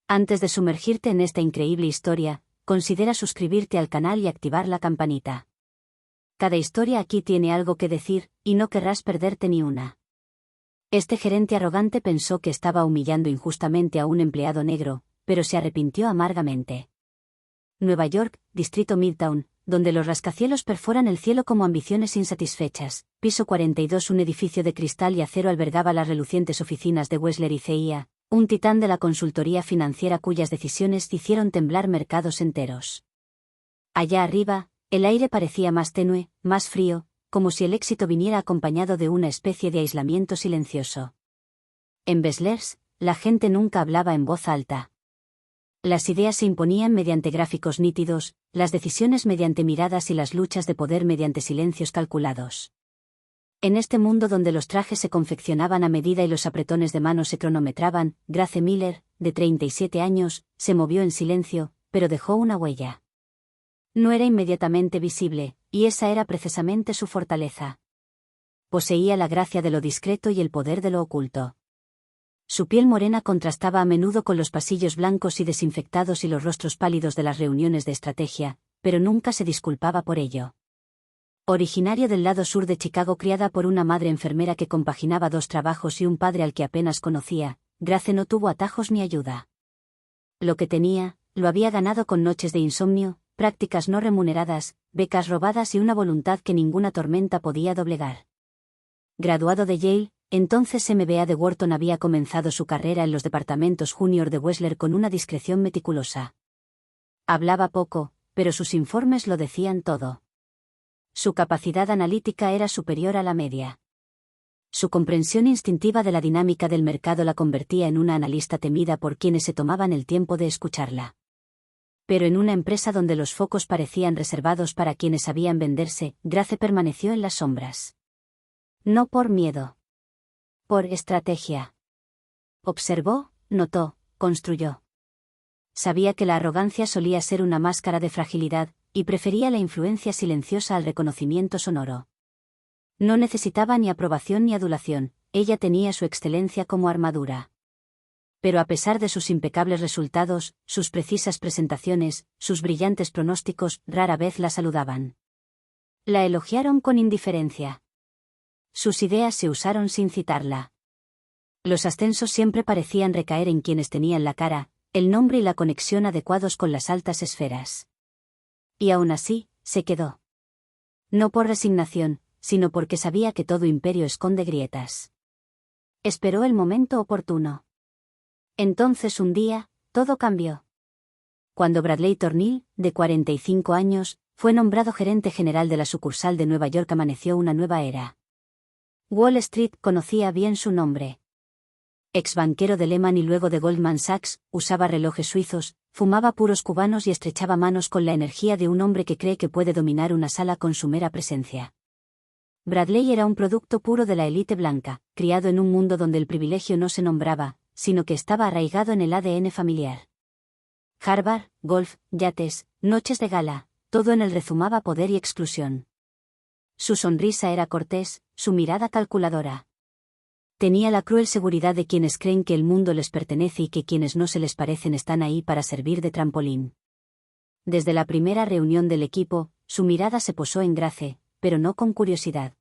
Antes de sumergirte en esta increíble historia, considera suscribirte al canal y activar la campanita. Cada historia aquí tiene algo que decir, y no querrás perderte ni una. Este gerente arrogante pensó que estaba humillando injustamente a un empleado negro, pero se arrepintió amargamente. Nueva York, Distrito Midtown, donde los rascacielos perforan el cielo como ambiciones insatisfechas. Piso 42. Un edificio de cristal y acero albergaba las relucientes oficinas de Wessler y CIA, un titán de la consultoría financiera cuyas decisiones hicieron temblar mercados enteros. Allá arriba, el aire parecía más tenue, más frío, como si el éxito viniera acompañado de una especie de aislamiento silencioso. En Wesslers, la gente nunca hablaba en voz alta. Las ideas se imponían mediante gráficos nítidos, las decisiones mediante miradas y las luchas de poder mediante silencios calculados. En este mundo donde los trajes se confeccionaban a medida y los apretones de mano se cronometraban, Grace Miller, de 37 años, se movió en silencio, pero dejó una huella. No era inmediatamente visible, y esa era precisamente su fortaleza. Poseía la gracia de lo discreto y el poder de lo oculto. Su piel morena contrastaba a menudo con los pasillos blancos y desinfectados y los rostros pálidos de las reuniones de estrategia, pero nunca se disculpaba por ello. Originario del lado sur de Chicago, criada por una madre enfermera que compaginaba dos trabajos y un padre al que apenas conocía, Grace no tuvo atajos ni ayuda. Lo que tenía, lo había ganado con noches de insomnio, prácticas no remuneradas, becas robadas y una voluntad que ninguna tormenta podía doblegar. Graduado de Yale, entonces MBA de Wharton, había comenzado su carrera en los departamentos junior de Wessler con una discreción meticulosa. Hablaba poco, pero sus informes lo decían todo. Su capacidad analítica era superior a la media. Su comprensión instintiva de la dinámica del mercado la convertía en una analista temida por quienes se tomaban el tiempo de escucharla. Pero en una empresa donde los focos parecían reservados para quienes sabían venderse, Grace permaneció en las sombras. No por miedo. Por estrategia. Observó, notó, construyó. Sabía que la arrogancia solía ser una máscara de fragilidad, y prefería la influencia silenciosa al reconocimiento sonoro. No necesitaba ni aprobación ni adulación, ella tenía su excelencia como armadura. Pero a pesar de sus impecables resultados, sus precisas presentaciones, sus brillantes pronósticos, rara vez la saludaban. La elogiaron con indiferencia. Sus ideas se usaron sin citarla. Los ascensos siempre parecían recaer en quienes tenían la cara, el nombre y la conexión adecuados con las altas esferas. Y aún así, se quedó. No por resignación, sino porque sabía que todo imperio esconde grietas. Esperó el momento oportuno. Entonces un día, todo cambió. Cuando Bradley Thornhill, de 45 años, fue nombrado gerente general de la sucursal de Nueva York, amaneció una nueva era. Wall Street conocía bien su nombre. Ex banquero de Lehman y luego de Goldman Sachs, usaba relojes suizos, fumaba puros cubanos y estrechaba manos con la energía de un hombre que cree que puede dominar una sala con su mera presencia. Bradley era un producto puro de la élite blanca, criado en un mundo donde el privilegio no se nombraba, sino que estaba arraigado en el ADN familiar. Harvard, golf, yates, noches de gala, todo en él rezumaba poder y exclusión. Su sonrisa era cortés, su mirada calculadora. Tenía la cruel seguridad de quienes creen que el mundo les pertenece y que quienes no se les parecen están ahí para servir de trampolín. Desde la primera reunión del equipo, su mirada se posó en Grace, pero no con curiosidad.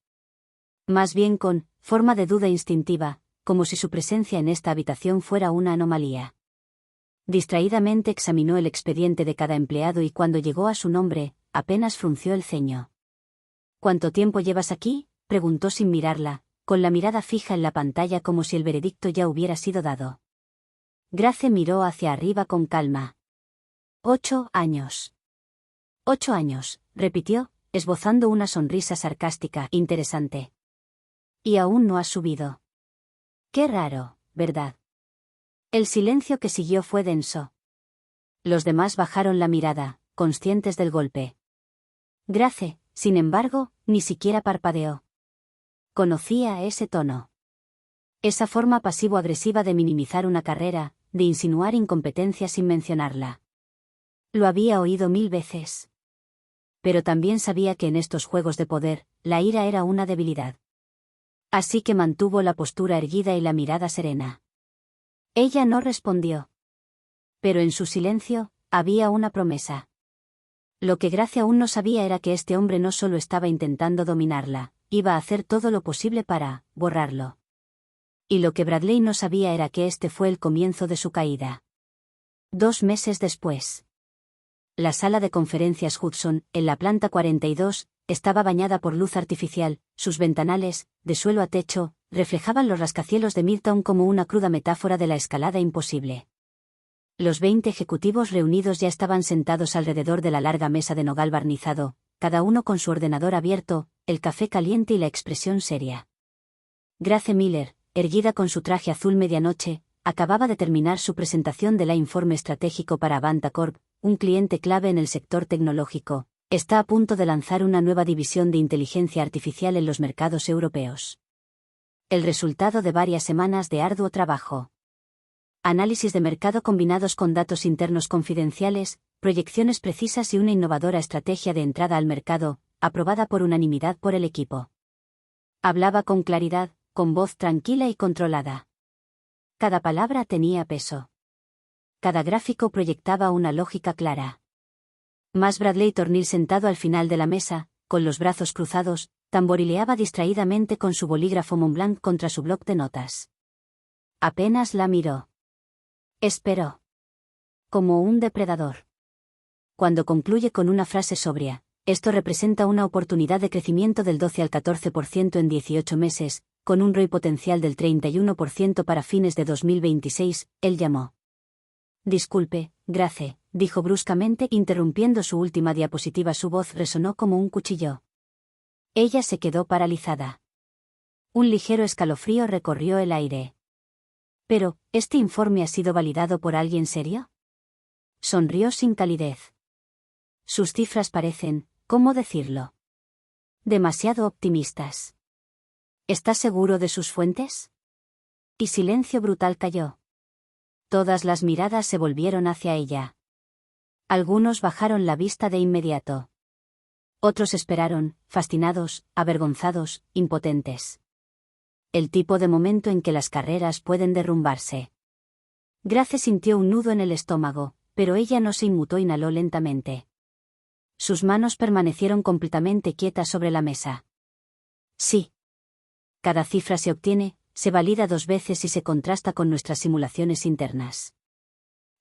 Más bien con forma de duda instintiva, como si su presencia en esta habitación fuera una anomalía. Distraídamente examinó el expediente de cada empleado y cuando llegó a su nombre, apenas frunció el ceño. ¿Cuánto tiempo llevas aquí?, preguntó sin mirarla, con la mirada fija en la pantalla como si el veredicto ya hubiera sido dado. Grace miró hacia arriba con calma. 8 años. 8 años, repitió, esbozando una sonrisa sarcástica. Interesante. Y aún no has subido. Qué raro, ¿verdad? El silencio que siguió fue denso. Los demás bajaron la mirada, conscientes del golpe. Grace, sin embargo, ni siquiera parpadeó. Conocía ese tono. Esa forma pasivo-agresiva de minimizar una carrera, de insinuar incompetencia sin mencionarla. Lo había oído 1000 veces. Pero también sabía que en estos juegos de poder, la ira era una debilidad. Así que mantuvo la postura erguida y la mirada serena. Ella no respondió. Pero en su silencio, había una promesa. Lo que Grace aún no sabía era que este hombre no solo estaba intentando dominarla, iba a hacer todo lo posible para borrarlo. Y lo que Bradley no sabía era que este fue el comienzo de su caída. 2 meses después. La sala de conferencias Hudson, en la planta 42, estaba bañada por luz artificial, sus ventanales, de suelo a techo, reflejaban los rascacielos de Midtown como una cruda metáfora de la escalada imposible. Los 20 ejecutivos reunidos ya estaban sentados alrededor de la larga mesa de nogal barnizado, cada uno con su ordenador abierto, el café caliente y la expresión seria. Grace Miller, erguida con su traje azul medianoche, acababa de terminar su presentación del informe estratégico para Avanta Corp, un cliente clave en el sector tecnológico. Está a punto de lanzar una nueva división de inteligencia artificial en los mercados europeos. El resultado de varias semanas de arduo trabajo. Análisis de mercado combinados con datos internos confidenciales, proyecciones precisas y una innovadora estrategia de entrada al mercado, aprobada por unanimidad por el equipo. Hablaba con claridad, con voz tranquila y controlada. Cada palabra tenía peso. Cada gráfico proyectaba una lógica clara. Más Bradley Tornil sentado al final de la mesa, con los brazos cruzados, tamborileaba distraídamente con su bolígrafo Montblanc contra su bloc de notas. Apenas la miró. Esperó. Como un depredador. Cuando concluye con una frase sobria, esto representa una oportunidad de crecimiento del 12 al 14% en 18 meses, con un ROI potencial del 31% para fines de 2026, él llamó. Disculpe, Grace, dijo bruscamente interrumpiendo su última diapositiva. Su voz resonó como un cuchillo. Ella se quedó paralizada. Un ligero escalofrío recorrió el aire. Pero, ¿este informe ha sido validado por alguien serio? Sonrió sin calidez. Sus cifras parecen, ¿cómo decirlo? Demasiado optimistas. ¿Está seguro de sus fuentes? Y silencio brutal cayó. Todas las miradas se volvieron hacia ella. Algunos bajaron la vista de inmediato. Otros esperaron, fascinados, avergonzados, impotentes. El tipo de momento en que las carreras pueden derrumbarse. Grace sintió un nudo en el estómago, pero ella no se inmutó. Inhaló lentamente. Sus manos permanecieron completamente quietas sobre la mesa. Sí. Cada cifra se obtiene, se valida 2 veces y se contrasta con nuestras simulaciones internas.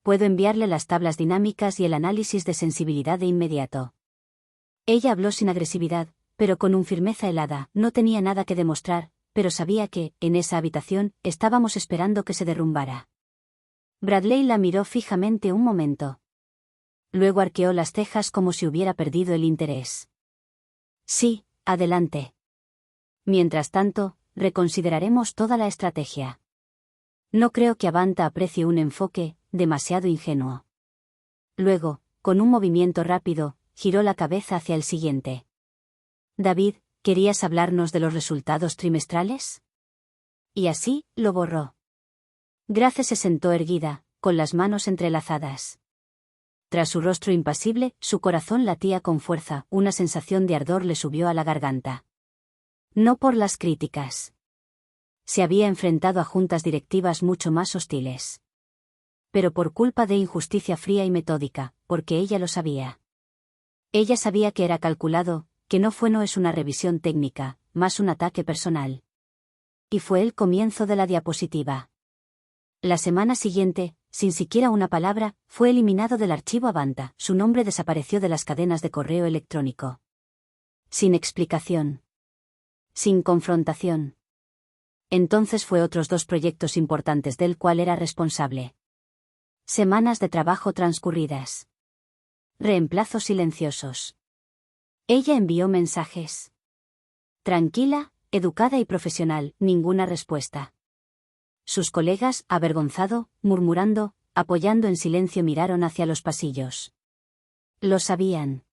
Puedo enviarle las tablas dinámicas y el análisis de sensibilidad de inmediato. Ella habló sin agresividad, pero con una firmeza helada. No tenía nada que demostrar, pero sabía que, en esa habitación, estábamos esperando que se derrumbara. Bradley la miró fijamente un momento. Luego arqueó las cejas como si hubiera perdido el interés. Sí, adelante. Mientras tanto, reconsideraremos toda la estrategia. No creo que Avanta aprecie un enfoque demasiado ingenuo. Luego, con un movimiento rápido, giró la cabeza hacia el siguiente. David, ¿querías hablarnos de los resultados trimestrales? Y así, lo borró. Grace se sentó erguida, con las manos entrelazadas. Tras su rostro impasible, su corazón latía con fuerza, una sensación de ardor le subió a la garganta. No por las críticas. Se había enfrentado a juntas directivas mucho más hostiles. Pero por culpa de injusticia fría y metódica, porque ella lo sabía. Ella sabía que era calculado, que no es una revisión técnica, más un ataque personal. Y fue el comienzo de la diapositiva. La semana siguiente, sin siquiera una palabra, fue eliminado del archivo Avanta. Su nombre desapareció de las cadenas de correo electrónico. Sin explicación. Sin confrontación. Entonces fue otros 2 proyectos importantes del cual era responsable. Semanas de trabajo transcurridas. Reemplazos silenciosos. Ella envió mensajes. Tranquila, educada y profesional, ninguna respuesta. Sus colegas, avergonzado, murmurando, apoyando en silencio, miraron hacia los pasillos. Lo sabían.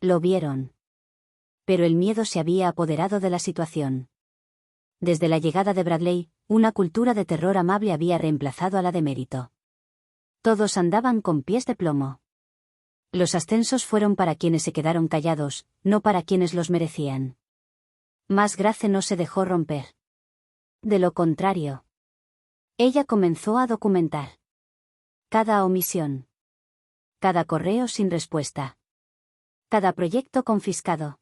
Lo vieron. Pero el miedo se había apoderado de la situación. Desde la llegada de Bradley, una cultura de terror amable había reemplazado a la de mérito. Todos andaban con pies de plomo. Los ascensos fueron para quienes se quedaron callados, no para quienes los merecían. Mas Grace no se dejó romper. De lo contrario. Ella comenzó a documentar. Cada omisión. Cada correo sin respuesta. Cada proyecto confiscado.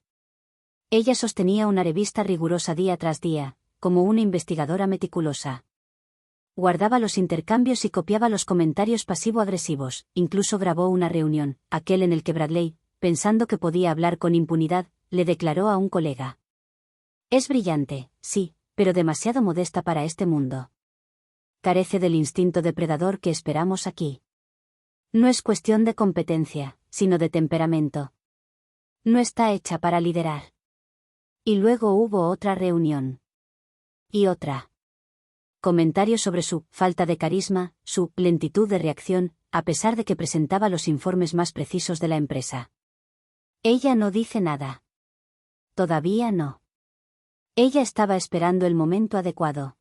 Ella sostenía una revista rigurosa día tras día, como una investigadora meticulosa. Guardaba los intercambios y copiaba los comentarios pasivo-agresivos, incluso grabó una reunión, aquel en el que Bradley, pensando que podía hablar con impunidad, le declaró a un colega. Es brillante, sí, pero demasiado modesta para este mundo. Carece del instinto depredador que esperamos aquí. No es cuestión de competencia, sino de temperamento. No está hecha para liderar. Y luego hubo otra reunión. Y otra. Comentarios sobre su falta de carisma, su lentitud de reacción, a pesar de que presentaba los informes más precisos de la empresa. Ella no dice nada. Todavía no. Ella estaba esperando el momento adecuado.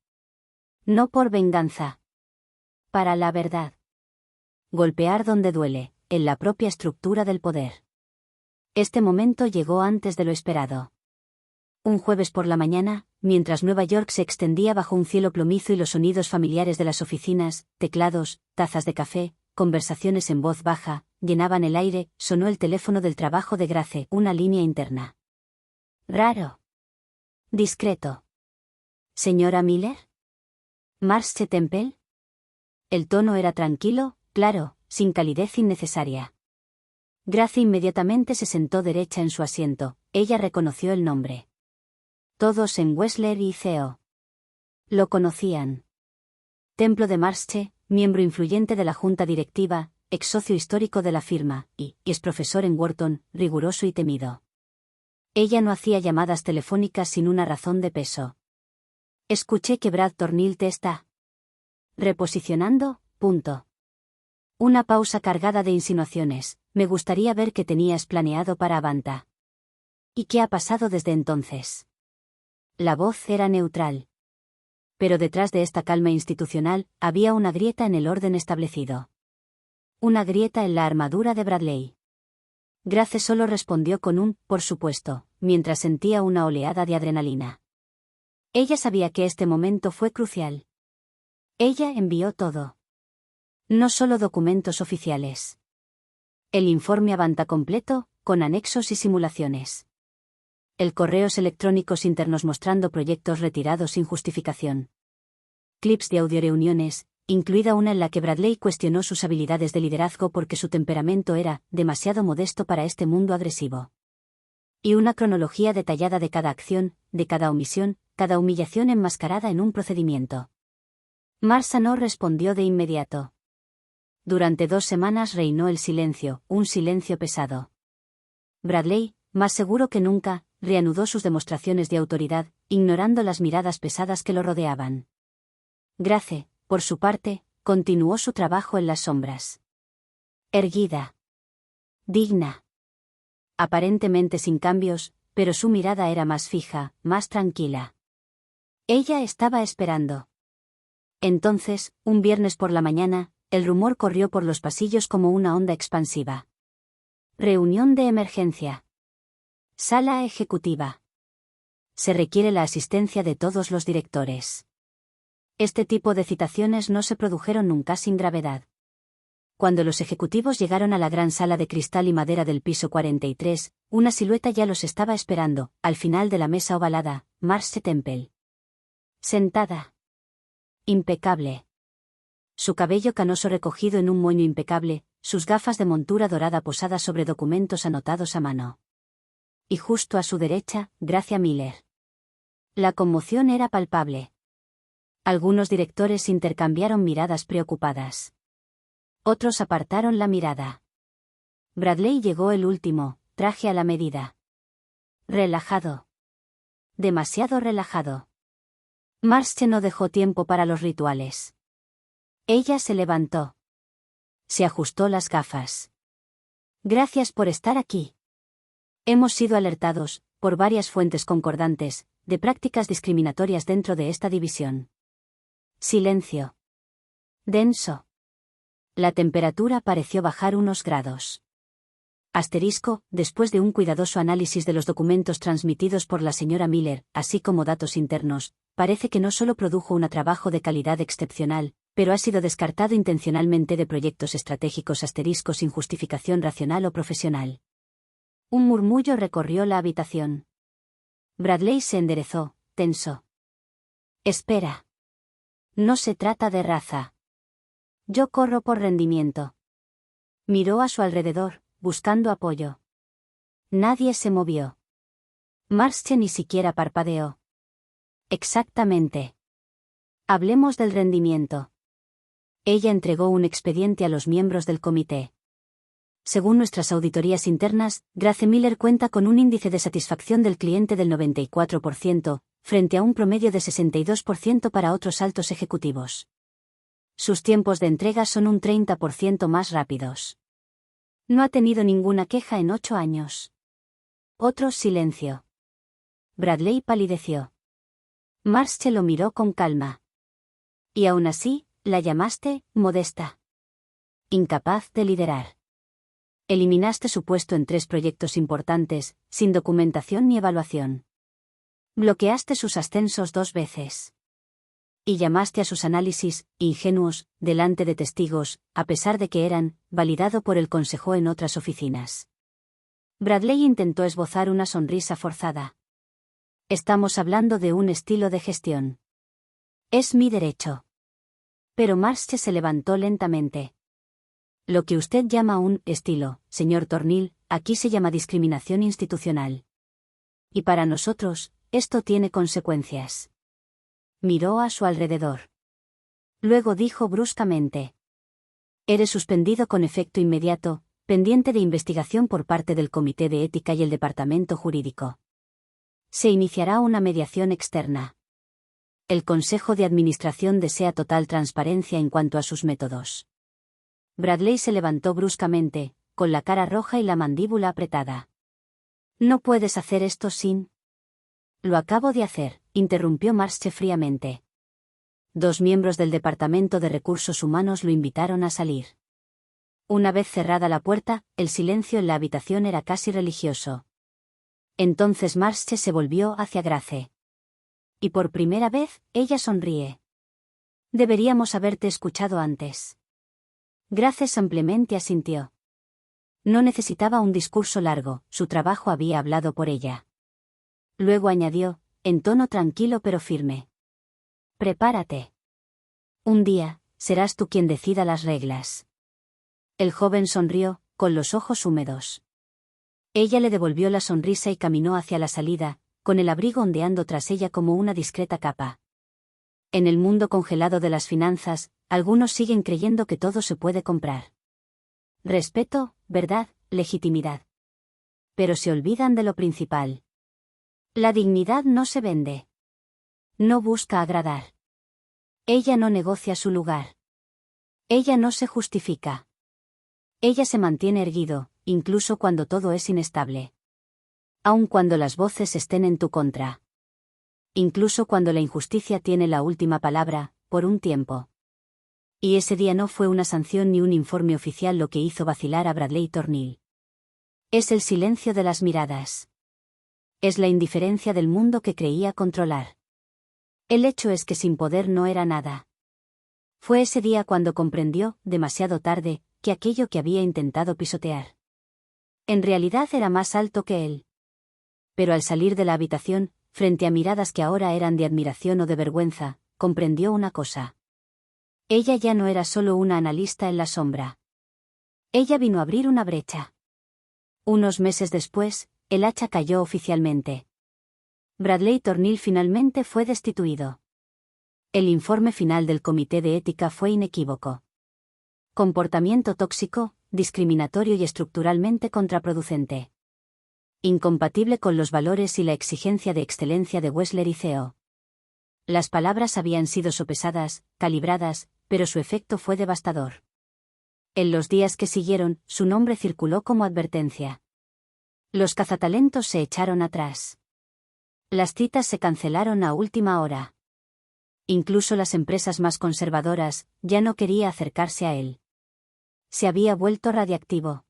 No por venganza. Para la verdad. Golpear donde duele, en la propia estructura del poder. Este momento llegó antes de lo esperado. Un jueves por la mañana, mientras Nueva York se extendía bajo un cielo plomizo y los sonidos familiares de las oficinas, teclados, tazas de café, conversaciones en voz baja, llenaban el aire, sonó el teléfono del trabajo de Grace, una línea interna. Raro. Discreto. ¿Señora Miller? ¿Marce Temple? El tono era tranquilo, claro, sin calidez innecesaria. Grace inmediatamente se sentó derecha en su asiento, ella reconoció el nombre. Todos en Wessler y CO. Lo conocían. Templo de Marche, miembro influyente de la junta directiva, ex socio histórico de la firma, y es profesor en Wharton, riguroso y temido. Ella no hacía llamadas telefónicas sin una razón de peso. Escuché que Brad Thornhill te está reposicionando, punto. Una pausa cargada de insinuaciones, me gustaría ver qué tenías planeado para Avanta. ¿Y qué ha pasado desde entonces? La voz era neutral. Pero detrás de esta calma institucional, había una grieta en el orden establecido. Una grieta en la armadura de Bradley. Grace solo respondió con un, por supuesto, mientras sentía una oleada de adrenalina. Ella sabía que este momento fue crucial. Ella envió todo. No solo documentos oficiales. El informe Avanta completo, con anexos y simulaciones. El correos electrónicos internos mostrando proyectos retirados sin justificación. Clips de audioreuniones, incluida una en la que Bradley cuestionó sus habilidades de liderazgo porque su temperamento era demasiado modesto para este mundo agresivo. Y una cronología detallada de cada acción, de cada omisión, cada humillación enmascarada en un procedimiento. Marsa no respondió de inmediato. Durante 2 semanas reinó el silencio, un silencio pesado. Bradley, más seguro que nunca, reanudó sus demostraciones de autoridad, ignorando las miradas pesadas que lo rodeaban. Grace, por su parte, continuó su trabajo en las sombras. Erguida. Digna. Aparentemente sin cambios, pero su mirada era más fija, más tranquila. Ella estaba esperando. Entonces, un viernes por la mañana, el rumor corrió por los pasillos como una onda expansiva. Reunión de emergencia. Sala ejecutiva. Se requiere la asistencia de todos los directores. Este tipo de citaciones no se produjeron nunca sin gravedad. Cuando los ejecutivos llegaron a la gran sala de cristal y madera del piso 43, una silueta ya los estaba esperando, al final de la mesa ovalada, Marce Temple. Sentada. Impecable. Su cabello canoso recogido en un moño impecable, sus gafas de montura dorada posadas sobre documentos anotados a mano. Y justo a su derecha, Gracia Miller. La conmoción era palpable. Algunos directores intercambiaron miradas preocupadas. Otros apartaron la mirada. Bradley llegó el último, traje a la medida. Relajado. Demasiado relajado. Marche no dejó tiempo para los rituales. Ella se levantó. Se ajustó las gafas. Gracias por estar aquí. Hemos sido alertados, por varias fuentes concordantes, de prácticas discriminatorias dentro de esta división. Silencio. Denso. La temperatura pareció bajar unos grados. Asterisco, después de un cuidadoso análisis de los documentos transmitidos por la señora Miller, así como datos internos, parece que no solo produjo un trabajo de calidad excepcional, pero ha sido descartado intencionalmente de proyectos estratégicos sin justificación racional o profesional. Un murmullo recorrió la habitación. Bradley se enderezó, tenso. Espera. No se trata de raza. Yo corro por rendimiento. Miró a su alrededor, buscando apoyo. Nadie se movió. Marche ni siquiera parpadeó. Exactamente. Hablemos del rendimiento. Ella entregó un expediente a los miembros del comité. Según nuestras auditorías internas, Grace Miller cuenta con un índice de satisfacción del cliente del 94%, frente a un promedio de 62% para otros altos ejecutivos. Sus tiempos de entrega son un 30% más rápidos. No ha tenido ninguna queja en 8 años. Otro silencio. Bradley palideció. Marche lo miró con calma. Y aún así, la llamaste modesta. Incapaz de liderar. Eliminaste su puesto en 3 proyectos importantes, sin documentación ni evaluación. Bloqueaste sus ascensos 2 veces. Y llamaste a sus análisis, ingenuos, delante de testigos, a pesar de que eran, validado por el consejo en otras oficinas. Bradley intentó esbozar una sonrisa forzada. Estamos hablando de un estilo de gestión. Es mi derecho. Pero Marche se levantó lentamente. Lo que usted llama un estilo, señor Tornil, aquí se llama discriminación institucional. Y para nosotros, esto tiene consecuencias. Miró a su alrededor. Luego dijo bruscamente. Eres suspendido con efecto inmediato, pendiente de investigación por parte del Comité de Ética y el Departamento Jurídico. Se iniciará una mediación externa. El Consejo de Administración desea total transparencia en cuanto a sus métodos. Bradley se levantó bruscamente, con la cara roja y la mandíbula apretada. No puedes hacer esto sin... Lo acabo de hacer, interrumpió Marche fríamente. 2 miembros del Departamento de Recursos Humanos lo invitaron a salir. Una vez cerrada la puerta, el silencio en la habitación era casi religioso. Entonces Marche se volvió hacia Grace. Y por primera vez, ella sonríe. Deberíamos haberte escuchado antes. Grace simplemente asintió. No necesitaba un discurso largo, su trabajo había hablado por ella. Luego añadió, en tono tranquilo pero firme. Prepárate. Un día, serás tú quien decida las reglas. El joven sonrió, con los ojos húmedos. Ella le devolvió la sonrisa y caminó hacia la salida, con el abrigo ondeando tras ella como una discreta capa. En el mundo congelado de las finanzas, algunos siguen creyendo que todo se puede comprar. Respeto, verdad, legitimidad. Pero se olvidan de lo principal. La dignidad no se vende. No busca agradar. Ella no negocia su lugar. Ella no se justifica. Ella se mantiene erguido, incluso cuando todo es inestable. Aun cuando las voces estén en tu contra. Incluso cuando la injusticia tiene la última palabra, por un tiempo. Y ese día no fue una sanción ni un informe oficial lo que hizo vacilar a Bradley Tornil. Es el silencio de las miradas. Es la indiferencia del mundo que creía controlar. El hecho es que sin poder no era nada. Fue ese día cuando comprendió, demasiado tarde, que aquello que había intentado pisotear. En realidad era más alto que él. Pero al salir de la habitación, frente a miradas que ahora eran de admiración o de vergüenza, comprendió una cosa. Ella ya no era solo una analista en la sombra. Ella vino a abrir una brecha. Unos meses después, el hacha cayó oficialmente. Bradley Tornil finalmente fue destituido. El informe final del Comité de Ética fue inequívoco. Comportamiento tóxico, discriminatorio y estructuralmente contraproducente. Incompatible con los valores y la exigencia de excelencia de Wessler y CEO. Las palabras habían sido sopesadas, calibradas, pero su efecto fue devastador. En los días que siguieron, su nombre circuló como advertencia. Los cazatalentos se echaron atrás. Las citas se cancelaron a última hora. Incluso las empresas más conservadoras, ya no quería acercarse a él. Se había vuelto radiactivo.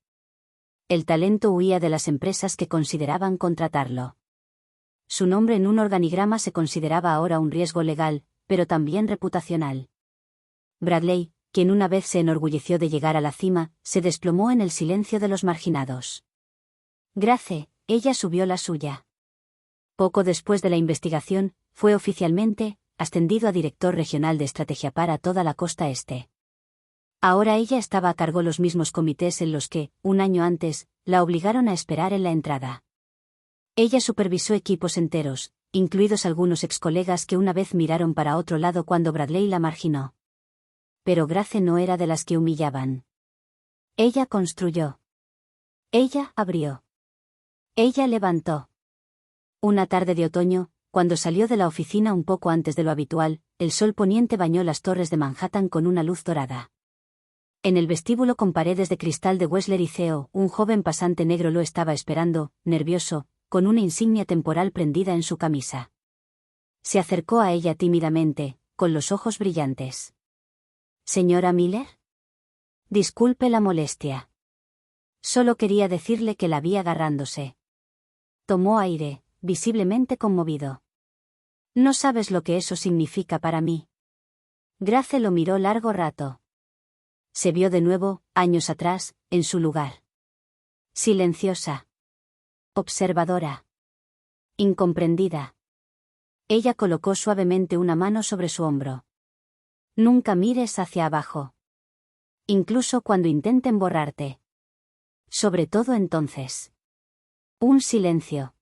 El talento huía de las empresas que consideraban contratarlo. Su nombre en un organigrama se consideraba ahora un riesgo legal, pero también reputacional. Bradley, quien una vez se enorgulleció de llegar a la cima, se desplomó en el silencio de los marginados. Grace, ella subió la suya. Poco después de la investigación, fue oficialmente ascendido a director regional de estrategia para toda la costa este. Ahora ella estaba a cargo los mismos comités en los que, un año antes, la obligaron a esperar en la entrada. Ella supervisó equipos enteros, incluidos algunos excolegas que una vez miraron para otro lado cuando Bradley la marginó. Pero Grace no era de las que humillaban. Ella construyó. Ella abrió. Ella levantó. Una tarde de otoño, cuando salió de la oficina un poco antes de lo habitual, el sol poniente bañó las torres de Manhattan con una luz dorada. En el vestíbulo con paredes de cristal de Wesley y Theo, un joven pasante negro lo estaba esperando, nervioso, con una insignia temporal prendida en su camisa. Se acercó a ella tímidamente, con los ojos brillantes. ¿Señora Miller? Disculpe la molestia. Solo quería decirle que la vi agarrándose. Tomó aire, visiblemente conmovido. No sabes lo que eso significa para mí. Grace lo miró largo rato. Se vio de nuevo, años atrás, en su lugar. Silenciosa. Observadora. Incomprendida. Ella colocó suavemente una mano sobre su hombro. Nunca mires hacia abajo. Incluso cuando intenten borrarte. Sobre todo entonces. Un silencio.